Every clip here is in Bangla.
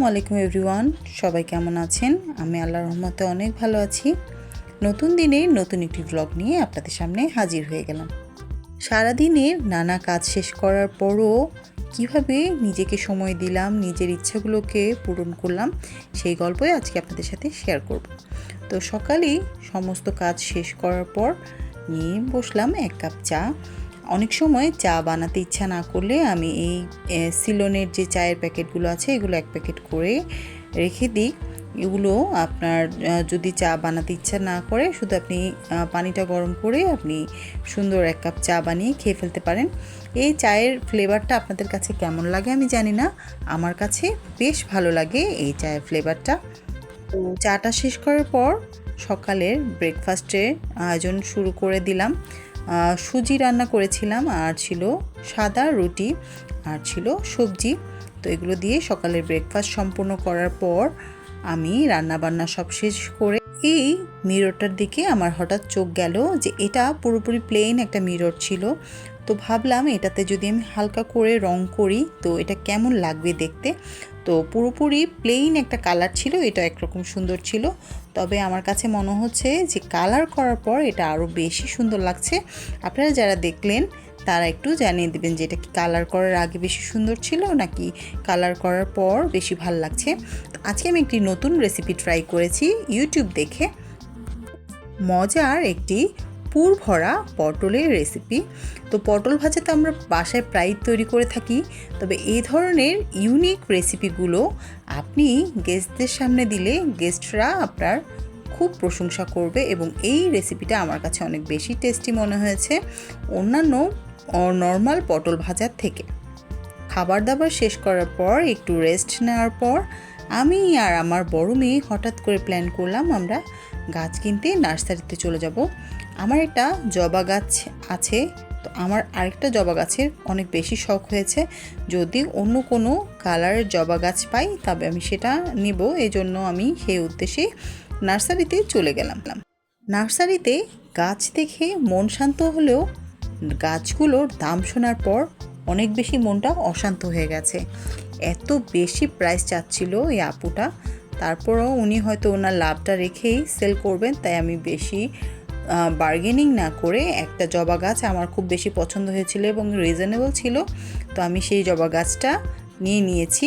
আলাইকুম এভরিওয়ান, সবাই কেমন আছেন? আমি আল্লাহর রহমতে অনেক ভালো আছি। নতুন দিনে নতুন একটি ব্লগ নিয়ে আপনাদের সামনে হাজির হয়ে গেলাম। সারাদিনের নানা কাজ শেষ করার পরও কিভাবে নিজেকে সময় দিলাম, নিজের ইচ্ছাগুলোকে পূরণ করলাম, সেই গল্পই আজকে আপনাদের সাথে শেয়ার করব। তো সকালেই সমস্ত কাজ শেষ করার পর নিয়ে বসলাম এক কাপ চা। অনেক সময় চা বানাতে ইচ্ছা না করলে আমি এই সিলনের যে চায়ের প্যাকেটগুলো আছে এগুলো এক প্যাকেট করে রেখে দিই। এগুলো আপনার যদি চা বানাতে ইচ্ছা না করে শুধু আপনি পানিটা গরম করে আপনি সুন্দর এক কাপ চা বানিয়ে খেয়ে ফেলতে পারেন। এই চায়ের ফ্লেভারটা আপনাদের কাছে কেমন লাগে আমি জানি না, আমার কাছে বেশ ভালো লাগে এই চায়ের ফ্লেভারটা। তো চাটা শেষ করার পর সকালের ব্রেকফাস্টের আয়োজন শুরু করে দিলাম। সুজি রান্না করেছিলাম, আর ছিল সাদা রুটি, আর ছিল সবজি। তো এগুলো দিয়ে সকালের ব্রেকফাস্ট সম্পূর্ণ করার পর আমি রান্নাবান্না সব শেষ করে এই মিররটার দিকে আমার হঠাৎ চোখ গেল যে এটা পুরোপুরি প্লেন একটা মিরর ছিল। তো ভাবলাম এটাতে যদি আমি হালকা করে রং করি তো এটা কেমন লাগবে দেখতে। তো পুরোপুরি প্লেন একটা কালার ছিল, এটা একরকম সুন্দর ছিল, তবে আমার কাছে মনে হচ্ছে যে কালার করার পর এটা আরও বেশি সুন্দর লাগছে। আপনারা যারা দেখলেন তারা একটু জানিয়ে দেবেন যে এটা কি কালার করার আগে বেশি সুন্দর ছিল নাকি কালার করার পর বেশি ভাল লাগছে। আজকে আমি একটি নতুন রেসিপি ট্রাই করেছি ইউটিউব দেখে, মজার একটি পুর ভরা পটলের রেসিপি। তো পটল ভাজা তো আমরা বাসায় প্রায় তৈরি করে থাকি, তবে এই ধরনের ইউনিক রেসিপিগুলো আপনি গেস্টদের সামনে দিলে গেস্টরা আপনার খুব প্রশংসা করবে, এবং এই রেসিপিটা আমার কাছে অনেক বেশি টেস্টি মনে হয়েছে অন্যান্য নর্মাল পটল ভাজার থেকে। খাবার দাবার শেষ করার পর একটু রেস্ট নেওয়ার পর আমি আর আমার বড় মেয়ে হঠাৎ করে প্ল্যান করলাম আমরা গাছ কিনতে নার্সারিতে চলে যাব। আমার একটা জবা গাছ আছে, তো আমার আরেকটা জবা গাছের অনেক বেশি শখ হয়েছে। যদি অন্য কোনো কালারের জবা গাছ পাই তবে আমি সেটা নেব, এজন্য আমি সেই উদ্দেশ্যে নার্সারিতে চলে গেলাম। নার্সারিতে গাছ দেখে মন শান্ত হলেও গাছগুলোর দাম শোনার পর অনেক বেশি মনটা অশান্ত হয়ে গেছে। এত বেশি প্রাইস চাচ্ছিল এই আপুটা, তারপরও উনি হয়তো ওনার লাভটা রেখেই সেল করবেন, তাই আমি বেশি বার্গেনিং না করে একটা জবা গাছ আমার খুব বেশি পছন্দ হয়েছিল এবং রিজনেবল ছিল, তো আমি সেই জবা গাছটা নিয়ে নিয়েছি।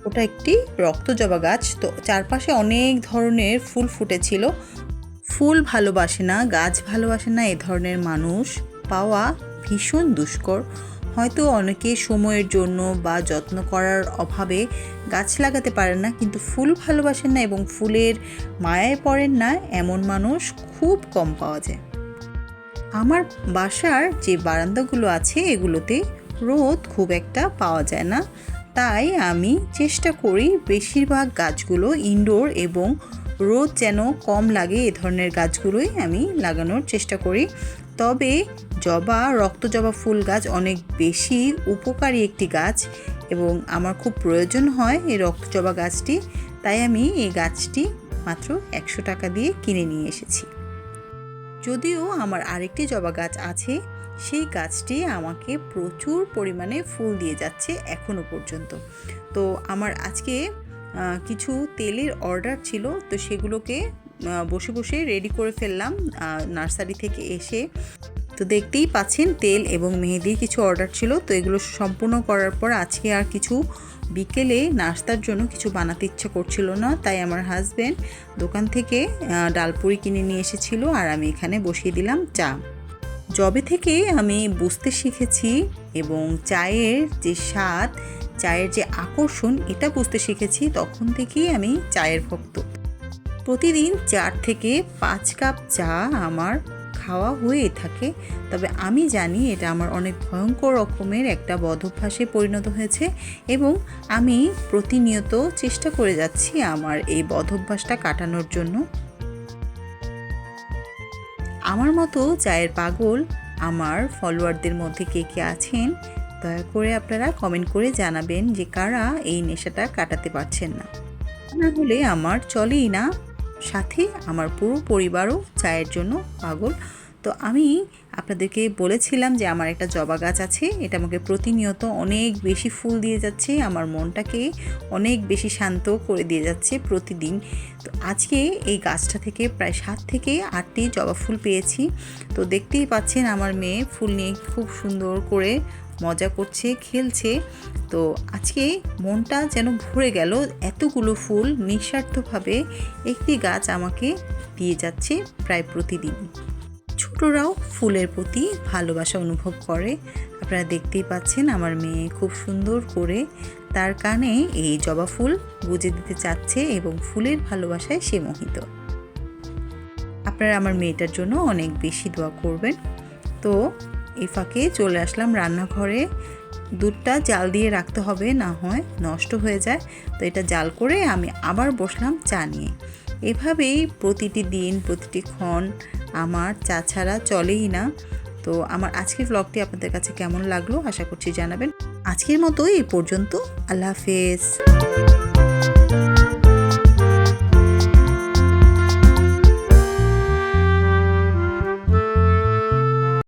ওটা একটি রক্ত জবা গাছ। তো চারপাশে অনেক ধরনের ফুল ফুটেছিল। ফুল ভালোবাসে না, গাছ ভালোবাসে না এ ধরনের মানুষ পাওয়া ভীষণ দুষ্কর। হয়তো অনেকে সময়ের জন্য বা যত্ন করার অভাবে গাছ লাগাতে পারেন না, কিন্তু ফুল ভালোবাসেন না এবং ফুলের মায়ায় পড়েন না এমন মানুষ খুব কম পাওয়া যায়। আমার বাসার যে বারান্দাগুলো আছে এগুলোতে রোদ খুব একটা পাওয়া যায় না, তাই আমি চেষ্টা করি বেশিরভাগ গাছগুলো ইনডোর এবং রোদ যেন কম লাগে এ ধরনের গাছগুলোই আমি লাগানোর চেষ্টা করি। তবে রক্ত জবা ফুল গাছ অনেক বেশি উপকারী একটি গাছ এবং আমার খুব প্রয়োজন হয় এই রক্ত জবা গাছটি, তাই আমি এই গাছটি মাত্র 100 টাকা দিয়ে কিনে নিয়ে এসেছি। যদিও আমার আরেকটি জবা গাছ আছে, সেই গাছটি আমাকে প্রচুর পরিমাণে ফুল দিয়ে যাচ্ছে এখনো পর্যন্ত। তো আমার আজকে কিছু তেলের অর্ডার ছিল, তো সেগুলোকে বসে বসে রেডি করে ফেললাম নার্সারি থেকে এসে। তো দেখতেই পাচ্ছেন তেল এবং মেহেদির কিছু অর্ডার ছিল, তো এগুলো সম্পূর্ণ করার পর আজকে আর কিছু বিকেলে নাস্তার জন্য কিছু বানাতে ইচ্ছা করছিল না, তাই আমার হাজব্যান্ড দোকান থেকে ডালপুরি কিনে নিয়ে এসেছিল আর আমি এখানে বসিয়ে দিলাম চা। যবে থেকে আমি বুঝতে শিখেছি এবং চায়ের যে স্বাদ, চায়ের যে আকর্ষণ এটা বুঝতে শিখেছি, তখন থেকেই আমি চায়ের ভক্ত। প্রতিদিন 4 থেকে 5 কাপ চা আমার খাওয়া হয়ে থাকে, তবে আমি জানি এটা আমার অনেক ভয়ঙ্কর রকমের একটা বদভ্যাসে পরিণত হয়েছে এবং আমি প্রতিনিয়ত চেষ্টা করে যাচ্ছি আমার এই বদভ্যাসটা কাটানোর জন্য। আমার মতো চায়ের পাগল আমার ফলোয়ারদের মধ্যে কে কে আছেন দয়া করে আপনারা কমেন্ট করে জানাবেন যে কারা এই নেশাটা কাটাতে পারছেন না। না হলে আমার চলেই না, সাথে আমার পুরো পরিবারও চায়ের জন্য পাগল। তো আমি আপনাদেরকে বলেছিলাম যে আমার একটা জবা গাছ আছে, এটা আমাকে প্রতিনিয়ত অনেক বেশি ফুল দিয়ে যাচ্ছে, আমার মনটাকে অনেক বেশি শান্ত করে দিয়ে যাচ্ছে প্রতিদিন। তো আজকে এই গাছটা থেকে প্রায় 7 থেকে 8টি জবা ফুল পেয়েছি। তো দেখতেই পাচ্ছেন আমার মেয়ে ফুল নিয়ে খুব সুন্দর করে মজা করছে, খেলছে। তো আজকে মনটা যেন ভরে গেল, এতগুলো ফুল নিঃস্বার্থভাবে একটি গাছ আমাকে দিয়ে যাচ্ছে প্রায় প্রতিদিন। ছোটরাও ফুলের প্রতি ভালোবাসা অনুভব করে। আপনারা দেখতেই পাচ্ছেন আমার মেয়ে খুব সুন্দর করে তার কানে এই জবা ফুল গুজে দিতে চাচ্ছে এবং ফুলের ভালোবাসায় সে মোহিত। আপনারা আমার মেয়েটার জন্য অনেক বেশি দোয়া করবেন। তো এই ফাঁকে চলে আসলাম রান্নাঘরে। দুধটা জাল দিয়ে রাখতে হবে, না হয় নষ্ট হয়ে যায়। তো এটা জাল করে আমি আবার বসলাম চা নিয়ে। এভাবেই প্রতিটি দিন প্রতিটি ক্ষণ আমার চা ছাড়া চলেই না। তো আমার আজকের ব্লগটি আপনাদের কাছে কেমন লাগলো আশা করছি জানাবেন। আজকের মতো এই পর্যন্ত। আল্লাহ হাফেজ।